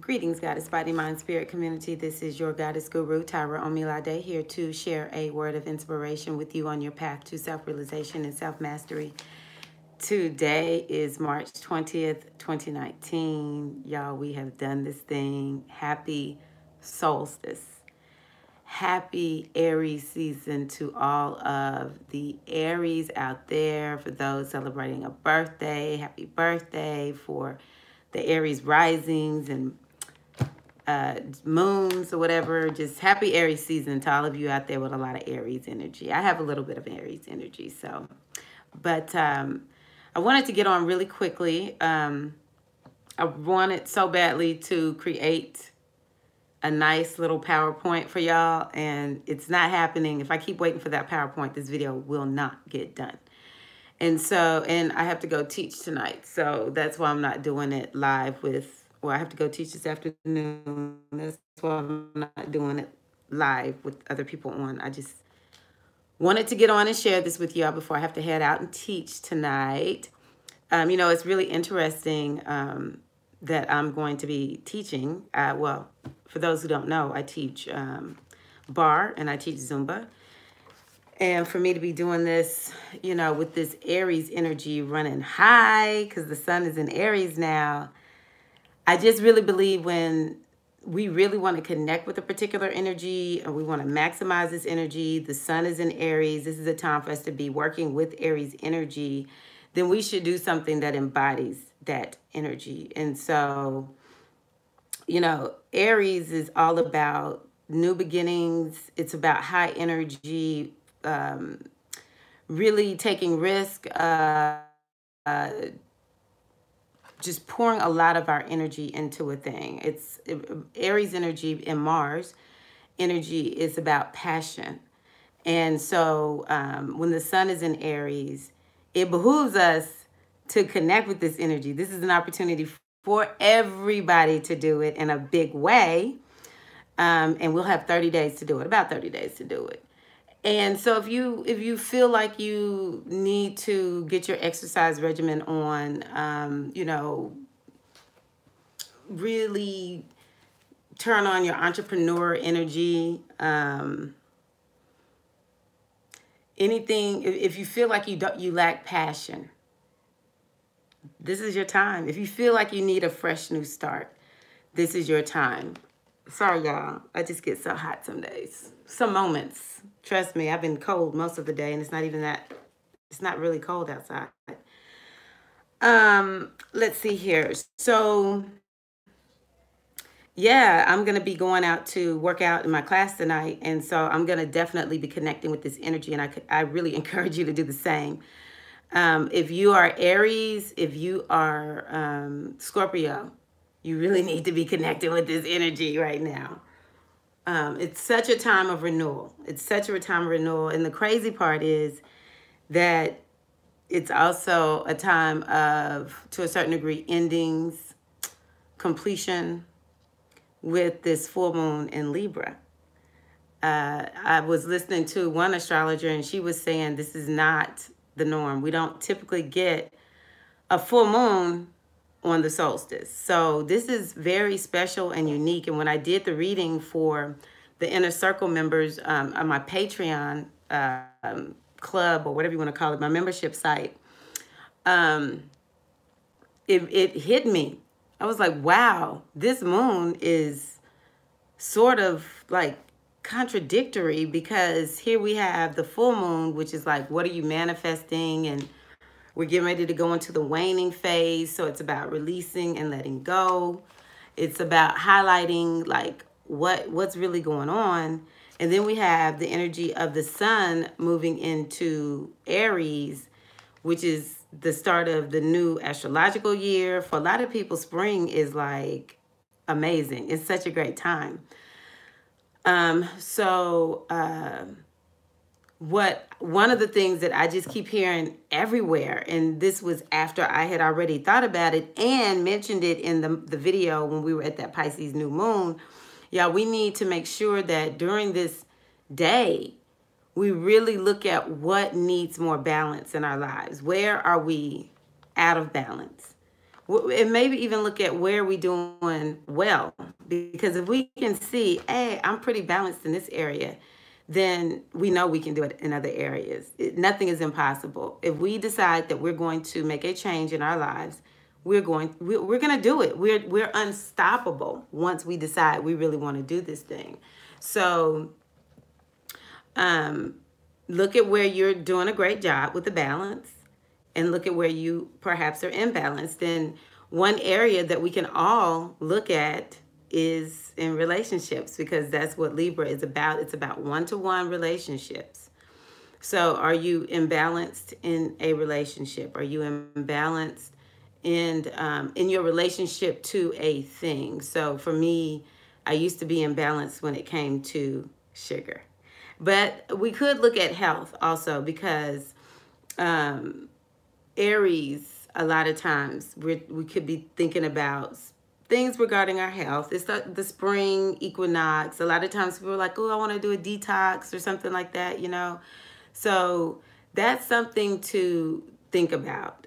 Greetings, Goddess Body, Mind, Spirit community. This is your Goddess Guru, Tyra Omilade, here to share a word of inspiration with you on your path to self-realization and self-mastery. Today is March 20th, 2019. Y'all, we have done this thing. Happy solstice. Happy Aries season to all of the Aries out there. For those celebrating a birthday, happy birthday. For the Aries risings and moons or whatever, just happy Aries season to all of you out there with a lot of Aries energy. I have a little bit of Aries energy, so. But I wanted to get on really quickly. I wanted so badly to create a nice little PowerPoint for y'all, and it's not happening. If I keep waiting for that PowerPoint, this video will not get done. And so, and I have to go teach tonight, so that's why I'm not doing it live with, well, I have to go teach this afternoon. That's why I'm not doing it live with other people on. I just wanted to get on and share this with y'all before I have to head out and teach tonight. You know, it's really interesting that I'm going to be teaching. Well, for those who don't know, I teach bar and I teach Zumba. And for me to be doing this, you know, with this Aries energy running high, because the sun is in Aries now, I just really believe when we really want to connect with a particular energy and we want to maximize this energy, the sun is in Aries, this is a time for us to be working with Aries energy, then we should do something that embodies that energy. And so, you know, Aries is all about new beginnings. It's about high energy, really taking risk, just pouring a lot of our energy into a thing. Aries energy and Mars energy is about passion. And so when the sun is in Aries, it behooves us to connect with this energy. This is an opportunity for everybody to do it in a big way. And we'll have 30 days to do it, about 30 days to do it. And so if you feel like you need to get your exercise regimen on, you know, really turn on your entrepreneur energy, anything, if you feel like you lack passion, this is your time. If you feel like you need a fresh new start, this is your time. Sorry, y'all. I just get so hot some days. Some moments. Trust me, I've been cold most of the day, and it's not even that, it's not really cold outside. Let's see here. So, yeah, I'm going to be going out to work out in my class tonight, and so I'm going to definitely be connecting with this energy, and I really encourage you to do the same. If you are Aries, if you are Scorpio, you really need to be connecting with this energy right now. It's such a time of renewal. It's such a time of renewal. And the crazy part is that it's also a time of, to a certain degree, endings, completion with this full moon in Libra. I was listening to one astrologer and she was saying this is not the norm. We don't typically get a full moon on the solstice. So this is very special and unique. And when I did the reading for the Inner Circle members on my Patreon club, or whatever you want to call it, my membership site, it hit me. I was like, wow, this moon is sort of like contradictory, because here we have the full moon, which is like, what are you manifesting? And we're getting ready to go into the waning phase. So it's about releasing and letting go. It's about highlighting like what's really going on. And then we have the energy of the sun moving into Aries, which is the start of the new astrological year. For a lot of people, spring is like amazing. It's such a great time. One of the things that I just keep hearing everywhere, and this was after I had already thought about it and mentioned it in the video when we were at that Pisces new moon, we need to make sure that during this day, we really look at what needs more balance in our lives. Where are we out of balance? And maybe even look at where we doing well. Because if we can see, hey, I'm pretty balanced in this area, then we know we can do it in other areas. Nothing is impossible. If we decide that we're going to make a change in our lives, we're going to do it. We're unstoppable once we decide we really want to do this thing. So look at where you're doing a great job with the balance, and look at where you perhaps are imbalanced. And one area that we can all look at is in relationships, because that's what Libra is about. It's about one-to-one relationships. So are you imbalanced in a relationship? Are you imbalanced in your relationship to a thing? So for me, I used to be imbalanced when it came to sugar. But we could look at health also, because Aries, a lot of times we could be thinking about things regarding our health. It's the spring equinox. A lot of times people are like, oh, I want to do a detox or something like that, you know. So that's something to think about.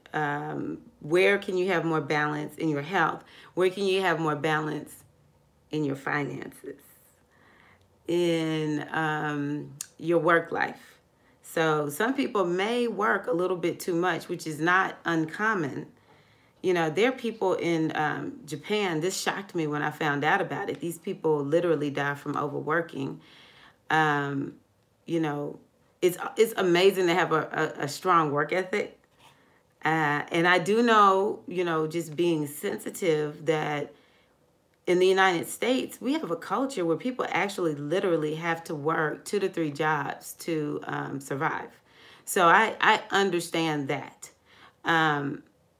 Where can you have more balance in your health? Where can you have more balance in your finances, in your work life? So some people may work a little bit too much, which is not uncommon. You know, there are people in Japan. This shocked me when I found out about it. These people literally die from overworking. You know, it's amazing to have a strong work ethic. And I do know, you know, just being sensitive, that in the United States, we have a culture where people actually literally have to work 2 to 3 jobs to survive. So I understand that.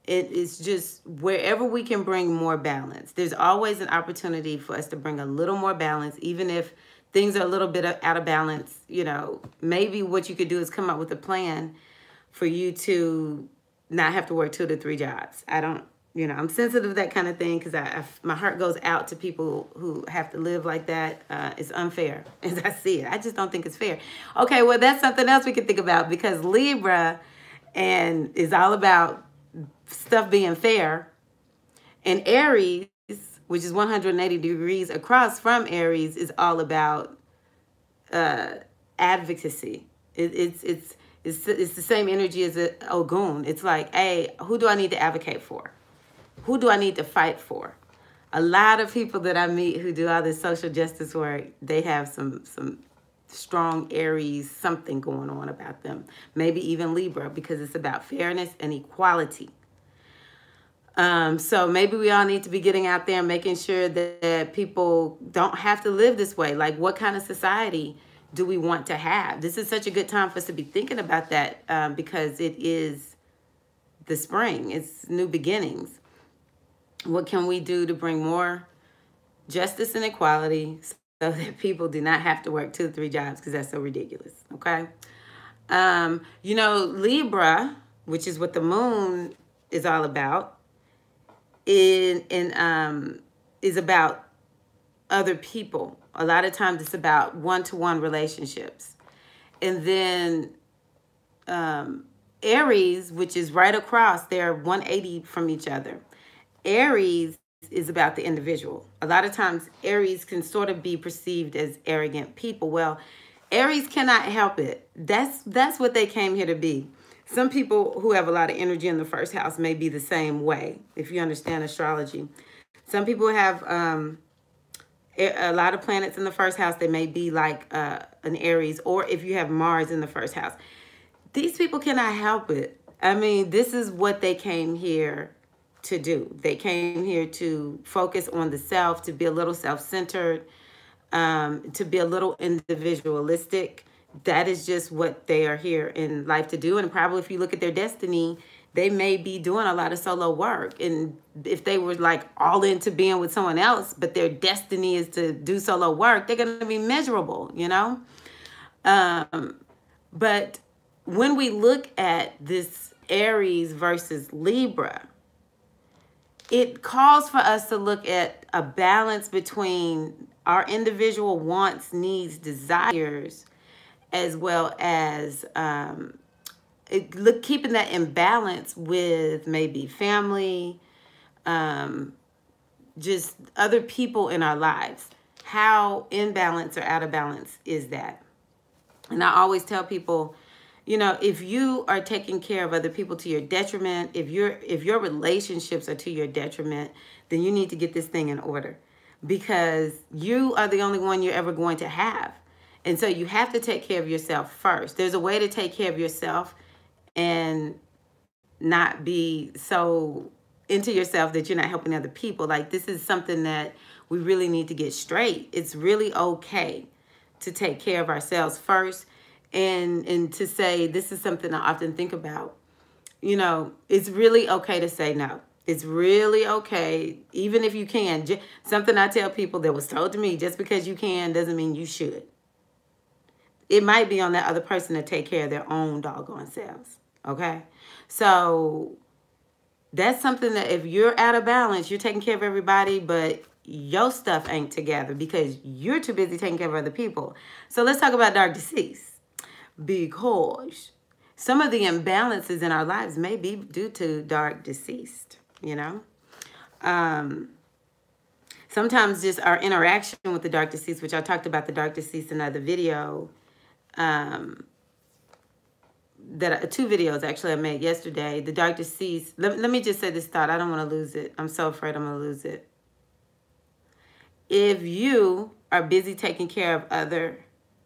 It is just wherever we can bring more balance. There's always an opportunity for us to bring a little more balance, even if things are a little bit out of balance. You know, maybe what you could do is come up with a plan for you to not have to work 2 to 3 jobs. I don't, you know, I'm sensitive to that kind of thing, because my heart goes out to people who have to live like that. It's unfair as I see it. I just don't think it's fair. Okay, well, that's something else we can think about, because Libra is all about stuff being fair. And Aries, which is 180 degrees across from Aries, is all about advocacy. It's the same energy as Ogun. It's like, hey, who do I need to advocate for? Who do I need to fight for? A lot of people that I meet who do all this social justice work, they have some strong Aries something going on about them. Maybe even Libra, because it's about fairness and equality. So maybe we all need to be getting out there and making sure that people don't have to live this way. Like, what kind of society do we want to have? This is such a good time for us to be thinking about that, because it is the spring. It's new beginnings. What can we do to bring more justice and equality so that people do not have to work 2 to 3 jobs, because that's so ridiculous, okay? You know, Libra, which is what the moon is all about, is about other people. A lot of times it's about one-to-one relationships. And then Aries, which is right across, they're 180 from each other. Aries is about the individual. A lot of times Aries can sort of be perceived as arrogant people. Well, Aries cannot help it. That's what they came here to be. Some people who have a lot of energy in the first house may be the same way, if you understand astrology. Some people have a lot of planets in the first house. They may be like an Aries, or if you have Mars in the first house. These people cannot help it. I mean, this is what they came here to do. They came here to focus on the self, to be a little self-centered, to be a little individualistic. That is just what they are here in life to do. And probably if you look at their destiny, they may be doing a lot of solo work. And if they were like all into being with someone else, but their destiny is to do solo work, they're going to be miserable, you know? But when we look at this Aries versus Libra, it calls for us to look at a balance between our individual wants, needs, desires, as well as keeping that in balance with maybe family, just other people in our lives. How in balance or out of balance is that? And I always tell people, you know, if you are taking care of other people to your detriment, if your relationships are to your detriment, then you need to get this thing in order, because you are the only one you're ever going to have. And so you have to take care of yourself first. There's a way to take care of yourself and not be so into yourself that you're not helping other people. Like, this is something that we really need to get straight. It's really okay to take care of ourselves first, and to say, this is something I often think about. You know, it's really okay to say no. It's really okay, even if you can. Something I tell people that was told to me, just because you can doesn't mean you should. It might be on that other person to take care of their own doggone selves. Okay? So that's something that if you're out of balance, you're taking care of everybody, but your stuff ain't together because you're too busy taking care of other people. So let's talk about dark deceased, because some of the imbalances in our lives may be due to dark deceased, you know. Sometimes just our interaction with the dark deceased, which I talked about the dark deceased in another video, two videos actually I made yesterday. The dark deceased, let me just say this thought. I don't want to lose it. I'm so afraid I'm going to lose it. If you are busy taking care of other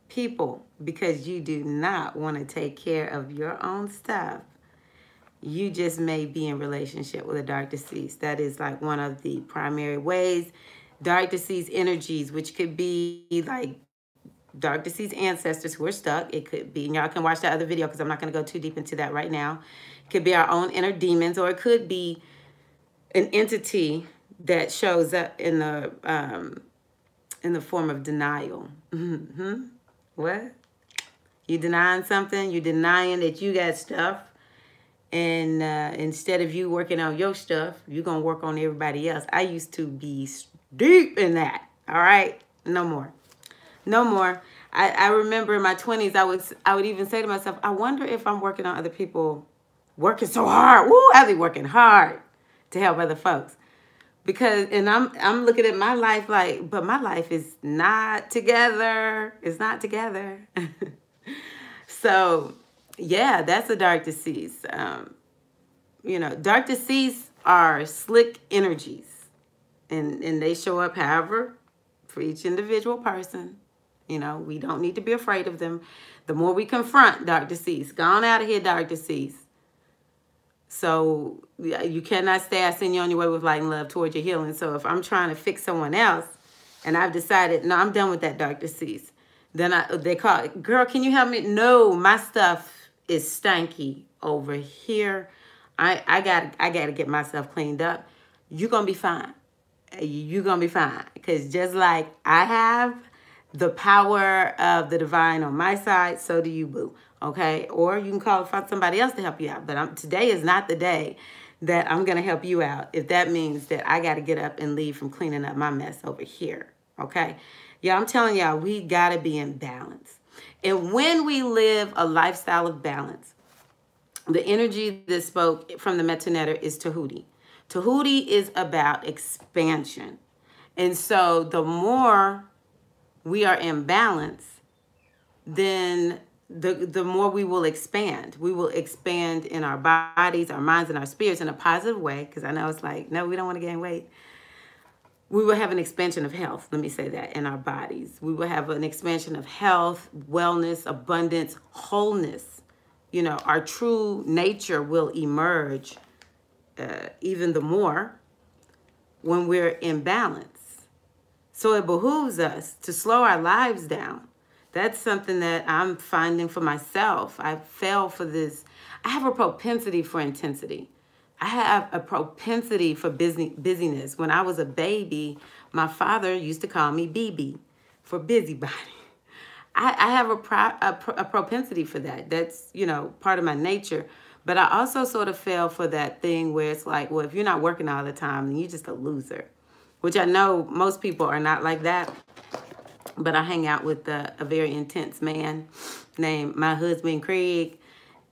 people because you do not want to take care of your own stuff, you just may be in relationship with a dark deceased. That is like one of the primary ways. Dark deceased energies, which could be like dark deceased ancestors who are stuck. It could be, and y'all can watch that other video because I'm not going to go too deep into that right now. It could be our own inner demons, or it could be an entity that shows up in the form of denial. What? You denying something? You denying that you got stuff, and instead of you working on your stuff, you're gonna work on everybody else. I used to be deep in that. All right, no more. No more. I remember in my 20s, I would even say to myself, I wonder if I'm working on other people, working so hard. Woo, I be working hard to help other folks. Because, and I'm looking at my life like, but my life is not together. It's not together. So, yeah, that's a dark deceased. You know, dark deceased are slick energies. And they show up, however, for each individual person. You know, we don't need to be afraid of them. The more we confront dark deceased, gone out of here, dark deceased. So you cannot stay. I send you on your way with light and love towards your healing. So if I'm trying to fix someone else and I've decided, no, I'm done with that dark deceased, then they call, girl, can you help me? No, my stuff is stanky over here. I got to get myself cleaned up. You're going to be fine. You're going to be fine. Because just like I have the power of the divine on my side, so do you, boo. Okay? Or you can call somebody else to help you out. But today is not the day that I'm going to help you out, if that means that I got to get up and leave from cleaning up my mess over here. Okay? Yeah, I'm telling y'all, we got to be in balance. And when we live a lifestyle of balance, the energy that spoke from the Metanetter is Tahuti. Tahuti is about expansion. And so the more we are in balance, then the more we will expand. We will expand in our bodies, our minds, and our spirits in a positive way. Because I know it's like, no, we don't want to gain weight. We will have an expansion of health. Let me say that, in our bodies. We will have an expansion of health, wellness, abundance, wholeness. You know, our true nature will emerge even the more when we're in balance. So it behooves us to slow our lives down. That's something that I'm finding for myself. I fell for this. I have a propensity for intensity. I have a propensity for busyness. When I was a baby, my father used to call me BB, for busybody. I have a propensity for that. That's, you know, part of my nature. But I also sort of fell for that thing where it's like, well, if you're not working all the time, then you're just a loser. Which I know most people are not like that. But I hang out with a very intense man named my husband, Craig.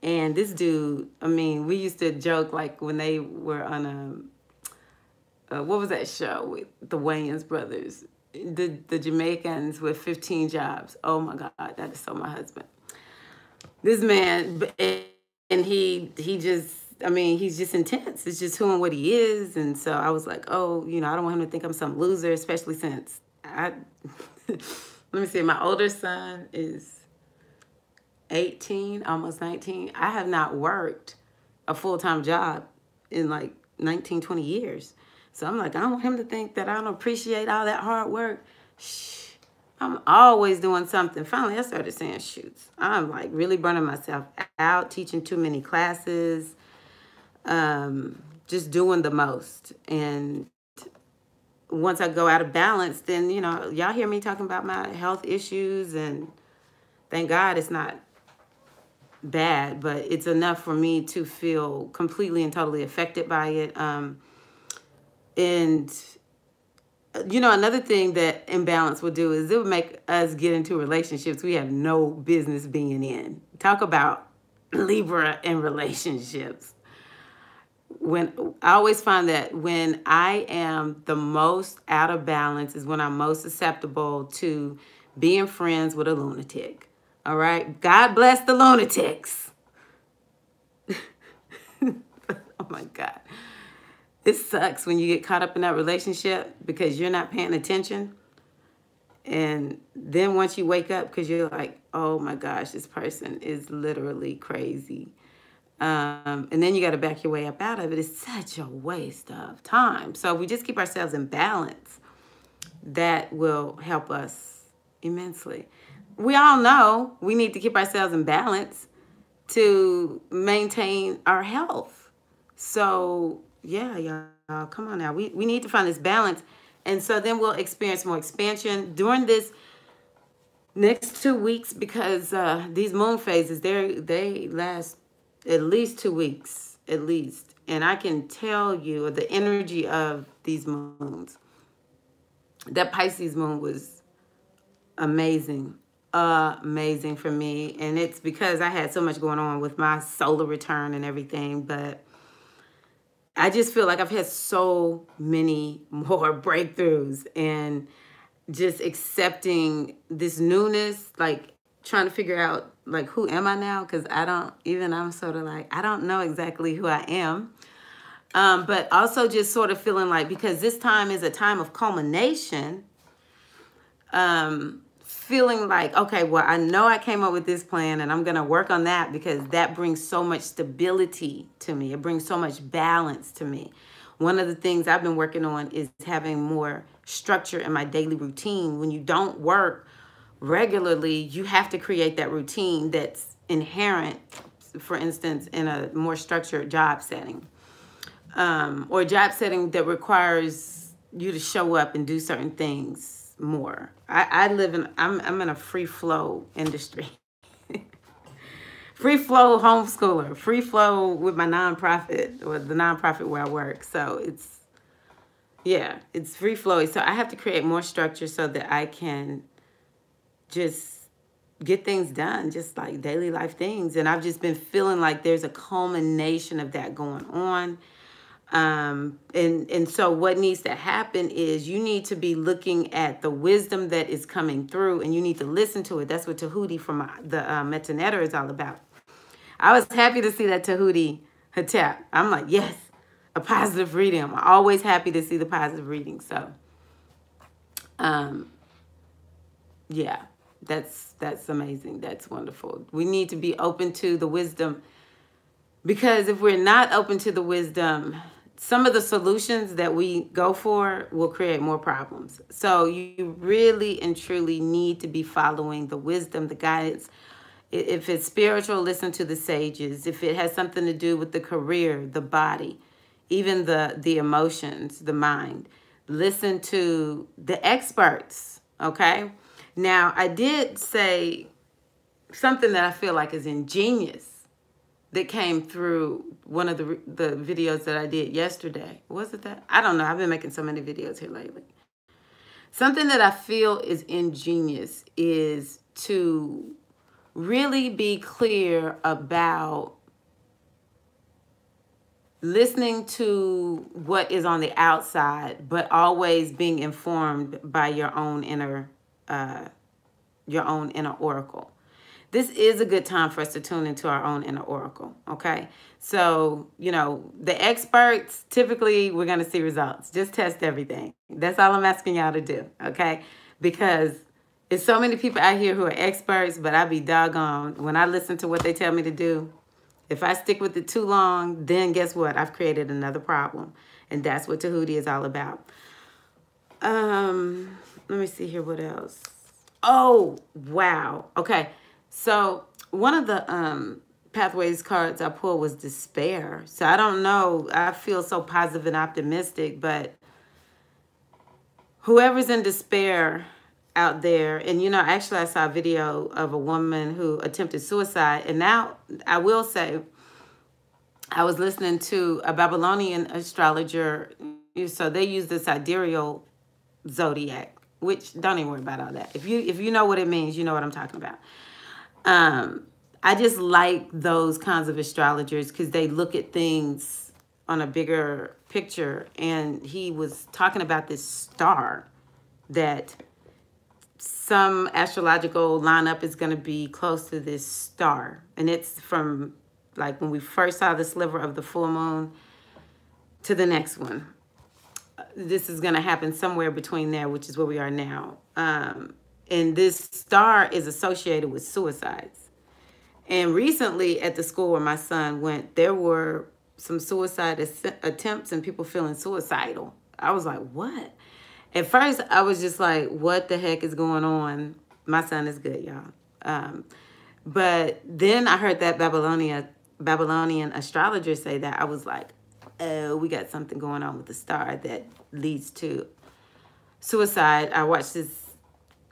And this dude, I mean, we used to joke like when they were on what was that show with the Wayans brothers? The Jamaicans with 15 jobs. Oh my God, that is so my husband. This man, and he just, I mean, he's just intense. It's just who and what he is. And so I was like, oh, you know, I don't want him to think I'm some loser, especially since I, let me see, my older son is 18, almost 19. I have not worked a full-time job in like 19, 20 years. So I'm like, I don't want him to think that I don't appreciate all that hard work. Shh. I'm always doing something. Finally, I started saying, shoots. I'm like really burning myself out, teaching too many classes, just doing the most. And once I go out of balance, then, you know, y'all hear me talking about my health issues, and thank God it's not bad, but it's enough for me to feel completely and totally affected by it. And you know, another thing that imbalance will do is it would make us get into relationships we have no business being in. Talk about Libra and relationships. When I always find that when I am the most out of balance is when I'm most susceptible to being friends with a lunatic. All right? God bless the lunatics. Oh my God. It sucks when you get caught up in that relationship because you're not paying attention. And then once you wake up, because you're like, oh my gosh, this person is literally crazy. And then you got to back your way up out of it. It's such a waste of time. So if we just keep ourselves in balance, that will help us immensely. We all know we need to keep ourselves in balance to maintain our health. So yeah, y'all, come on now. We need to find this balance. And so then we'll experience more expansion during this next 2 weeks, because these moon phases, they last at least 2 weeks, at least. And I can tell you the energy of these moons. That Pisces moon was amazing. Amazing for me. And it's because I had so much going on with my solar return and everything, but I just feel like I've had so many more breakthroughs, and just accepting this newness, like trying to figure out like, who am I now? Because I'm sort of like, I don't know exactly who I am. But also just sort of feeling like, because this time is a time of culmination, feeling like, okay, well, I know I came up with this plan and I'm going to work on that, because that brings so much stability to me. It brings so much balance to me. One of the things I've been working on is having more structure in my daily routine. When you don't work regularly, you have to create that routine that's inherent, for instance, in a more structured job setting, or a job setting that requires you to show up and do certain things more. I'm in a free flow industry. Free flow homeschooler, free flow with my nonprofit, or the nonprofit where I work. So it's free flow. So I have to create more structure so that I can just get things done, just like daily life things. And I've just been feeling like there's a culmination of that going on. And so what needs to happen is you need to be looking at the wisdom that is coming through, and you need to listen to it. That's what Tahuti from the Metanetter is all about. I was happy to see that Tahuti Hatep. I'm like, yes, a positive reading. I'm always happy to see the positive reading. So, yeah, that's amazing. That's wonderful. We need to be open to the wisdom, because if we're not open to the wisdom, some of the solutions that we go for will create more problems. So you really and truly need to be following the wisdom, the guidance. If it's spiritual, listen to the sages. If it has something to do with the career, the body, even the emotions, the mind, listen to the experts, okay? Now, I did say something that I feel like is ingenious that came through one of the videos that I did yesterday. Was it that? I don't know. I've been making so many videos here lately. Something that I feel is ingenious is to really be clear about listening to what is on the outside, but always being informed by your own inner oracle. This is a good time for us to tune into our own inner oracle, okay? So, you know, the experts, typically we're going to see results. Just test everything. That's all I'm asking y'all to do, okay? Because there's so many people out here who are experts, but I be doggone. When I listen to what they tell me to do, if I stick with it too long, then guess what? I've created another problem. And that's what Tahuti is all about. Let me see here. What else? Oh, wow. Okay. So one of the pathways cards I pulled was despair. So I don't know. I feel so positive and optimistic, but whoever's in despair out there, and you know, actually I saw a video of a woman who attempted suicide, and now I will say I was listening to a Babylonian astrologer. So they use the sidereal zodiac, which don't even worry about all that. If you know what it means, you know what I'm talking about. I just like those kinds of astrologers because they look at things on a bigger picture. And he was talking about this star that some astrological lineup is going to be close to this star. And it's from like when we first saw the sliver of the full moon to the next one. This is going to happen somewhere between there, which is where we are now. And this star is associated with suicides. And recently at the school where my son went, there were some suicide attempts and people feeling suicidal. I was like, what? At first, I was just like, what the heck is going on? My son is good, y'all. But then I heard that Babylonian astrologer say that. I was like, oh, we got something going on with the star that leads to suicide. I watched this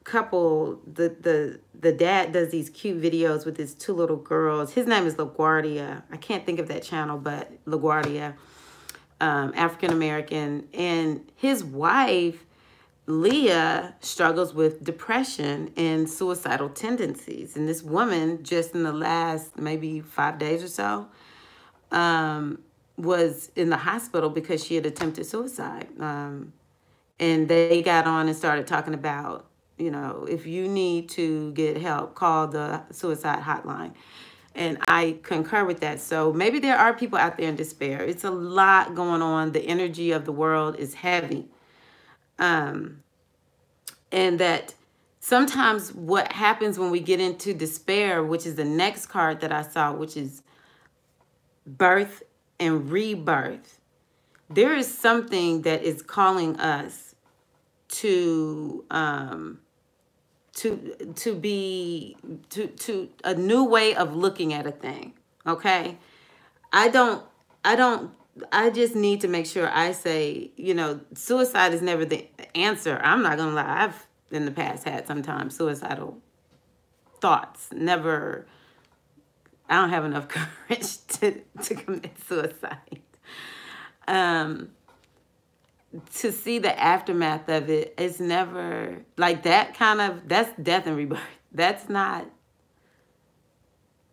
couple, the dad does these cute videos with his two little girls. His name is LaGuardia. I can't think of that channel, but LaGuardia, African American, and his wife Leah struggles with depression and suicidal tendencies. And this woman, just in the last maybe 5 days or so, was in the hospital because she had attempted suicide. And they got on and started talking about, you know, if you need to get help, call the suicide hotline. And I concur with that. So maybe there are people out there in despair. It's a lot going on. The energy of the world is heavy. And that sometimes what happens when we get into despair, which is the next card that I saw, which is birth and rebirth, there is something that is calling us to a new way of looking at a thing. Okay. I just need to make sure I say, you know, suicide is never the answer. I'm not going to lie. I've in the past had sometimes suicidal thoughts. Never, I don't have enough courage to commit suicide. To see the aftermath of it is never like that kind of, that's death and rebirth. That's not,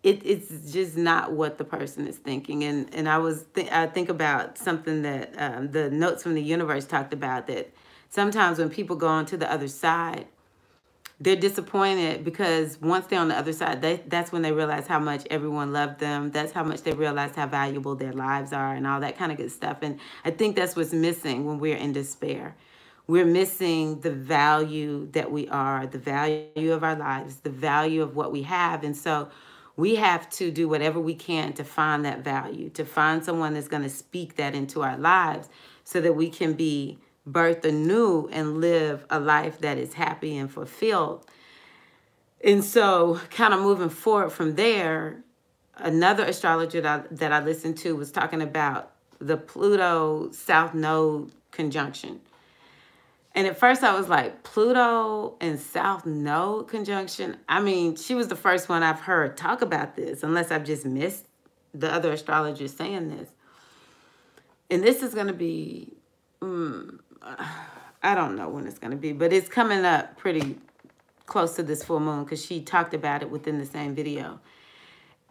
it's just not what the person is thinking. And I think about something that the Notes from the Universe talked about, that sometimes when people go on to the other side, they're disappointed because once they're on the other side, that's when they realize how much everyone loved them. That's how much they realize how valuable their lives are and all that kind of good stuff. And I think that's what's missing when we're in despair. We're missing the value that we are, the value of our lives, the value of what we have. And so we have to do whatever we can to find that value, to find someone that's going to speak that into our lives so that we can be birth anew and live a life that is happy and fulfilled. And so kind of moving forward from there, another astrologer that I listened to was talking about the Pluto South Node conjunction. And at first I was like, Pluto and South Node conjunction? I mean, she was the first one I've heard talk about this, unless I've just missed the other astrologers saying this. And this is going to be, I don't know when it's going to be, but it's coming up pretty close to this full moon because she talked about it within the same video.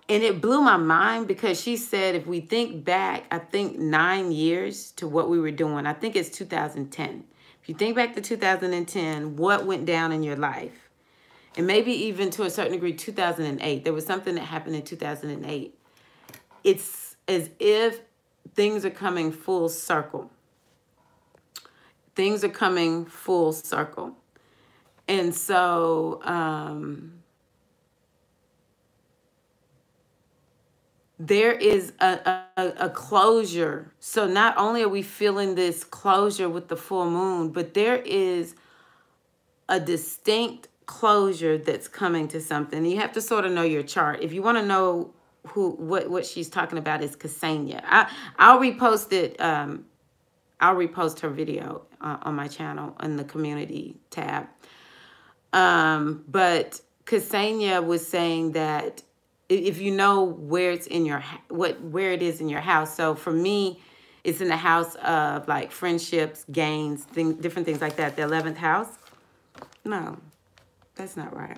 And it blew my mind because she said, if we think back, I think 9 years to what we were doing, I think it's 2010. If you think back to 2010, what went down in your life? And maybe even to a certain degree, 2008. There was something that happened in 2008. It's as if things are coming full circle. Things are coming full circle. And so there is a closure. So not only are we feeling this closure with the full moon, but there is a distinct closure that's coming to something. You have to sort of know your chart. If you want to know what she's talking about, is Ksenia. I'll repost it. I'll repost her video on my channel in the community tab. But Ksenia was saying that if you know where it's in your where it is in your house. So for me, it's in the house of like friendships, gains, different things like that. The 11th house. No, that's not right.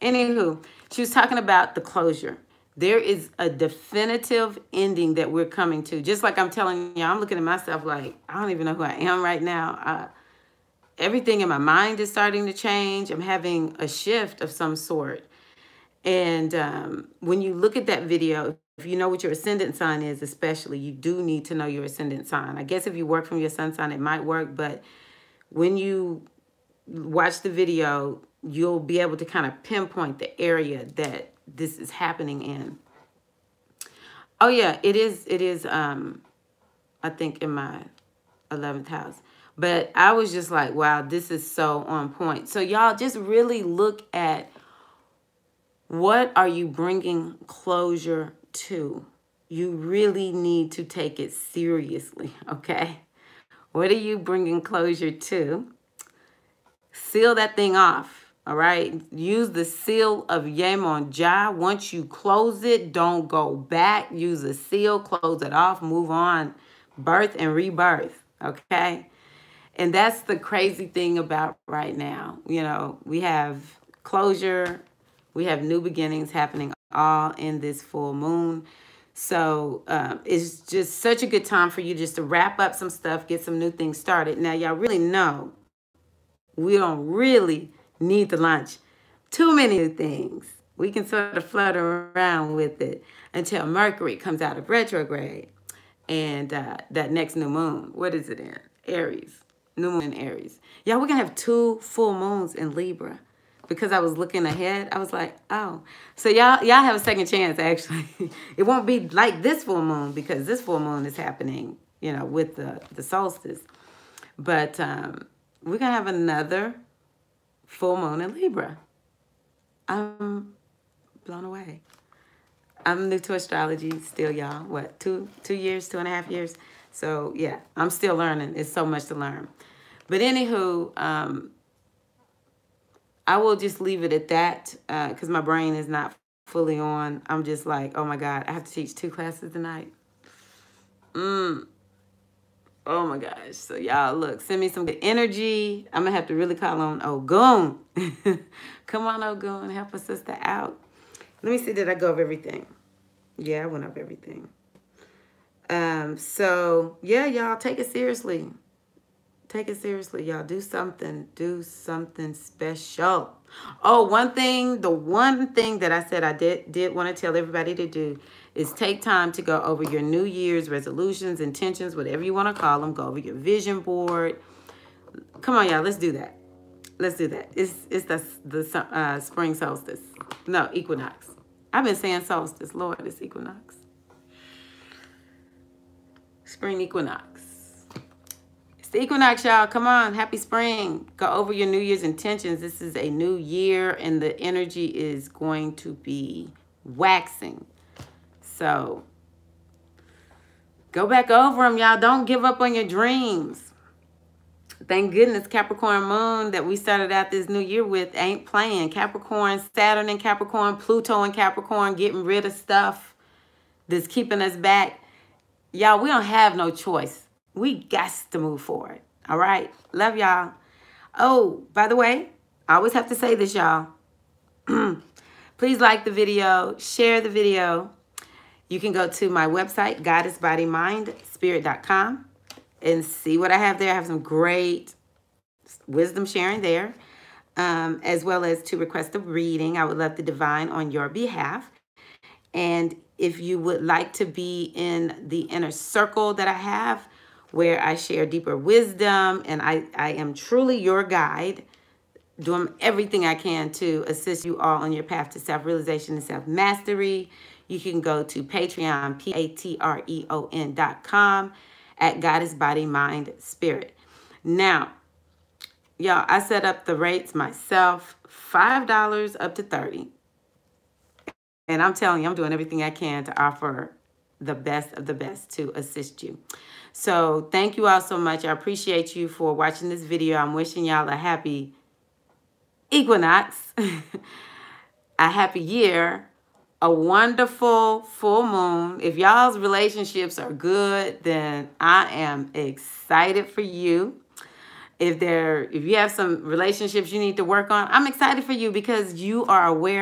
Anywho, she was talking about the closure. There is a definitive ending that we're coming to. Just like I'm telling you, I'm looking at myself like, I don't even know who I am right now. Everything in my mind is starting to change. I'm having a shift of some sort. And when you look at that video, if you know what your ascendant sign is, especially, you do need to know your ascendant sign. I guess if you work from your sun sign, it might work. But when you watch the video, you'll be able to kind of pinpoint the area that this is happening in. Oh yeah, it is I think in my 11th house. But I was just like, wow, this is so on point. So y'all just really look at, what are you bringing closure to? You really need to take it seriously, okay? What are you bringing closure to? Seal that thing off, all right? Use the seal of Yemonja. Once you close it, don't go back. Use a seal, close it off, move on. Birth and rebirth, okay? And that's the crazy thing about right now. You know, we have closure. We have new beginnings happening all in this full moon. So it's just such a good time for you just to wrap up some stuff, get some new things started. Now, y'all really know we don't really need to launch too many new things. We can sort of flutter around with it until Mercury comes out of retrograde. And that next new moon, what is it in? Aries. New moon in Aries. Y'all, we're going to have 2 full moons in Libra. Because I was looking ahead, I was like, oh. So y'all have a second chance, actually. It won't be like this full moon, because this full moon is happening, you know, with the solstice. But we're going to have another full moon in Libra. I'm blown away. I'm new to astrology still, y'all. What, 2 years, 2.5 years? So, yeah, I'm still learning. It's so much to learn. But anywho, I will just leave it at that because my brain is not fully on. I'm just like, oh, my God, I have to teach 2 classes tonight. Oh, my gosh. So, y'all, look, send me some good energy. I'm going to have to really call on Ogun. Come on, Ogun, help a sister out. Let me see, did I go over everything? Yeah, I went over everything. So, yeah, y'all, take it seriously. Take it seriously, y'all. Do something special. Oh, the one thing that I said I did want to tell everybody to do is take time to go over your New Year's resolutions, intentions, whatever you want to call them. Go over your vision board. Come on, y'all. Let's do that. Let's do that. It's the spring solstice. No, equinox. I've been saying solstice. Lord, it's equinox. Spring equinox. It's the equinox, y'all. Come on. Happy spring. Go over your New Year's intentions. This is a new year, and the energy is going to be waxing. So, go back over them, y'all. Don't give up on your dreams. Thank goodness Capricorn moon that we started out this new year with ain't playing. Capricorn, Saturn and Capricorn, Pluto and Capricorn, getting rid of stuff that's keeping us back. Y'all, we don't have no choice. We got to move forward. All right? Love y'all. Oh, by the way, I always have to say this, y'all. Please like the video, share the video. You can go to my website, goddessbodymindspirit.com, and see what I have there. I have some great wisdom sharing there, as well as to request a reading. I would love to divine on your behalf. And if you would like to be in the inner circle that I have, where I share deeper wisdom, and I am truly your guide, doing everything I can to assist you all on your path to self-realization and self-mastery, you can go to Patreon, patreon.com at Goddess Body Mind Spirit. Now, y'all, I set up the rates myself, $5 up to $30. And I'm telling you, I'm doing everything I can to offer the best of the best to assist you. So thank you all so much. I appreciate you for watching this video. I'm wishing y'all a happy Equinox, a happy year, a wonderful full moon. If y'all's relationships are good, then I am excited for you. If you have some relationships you need to work on, I'm excited for you because you are aware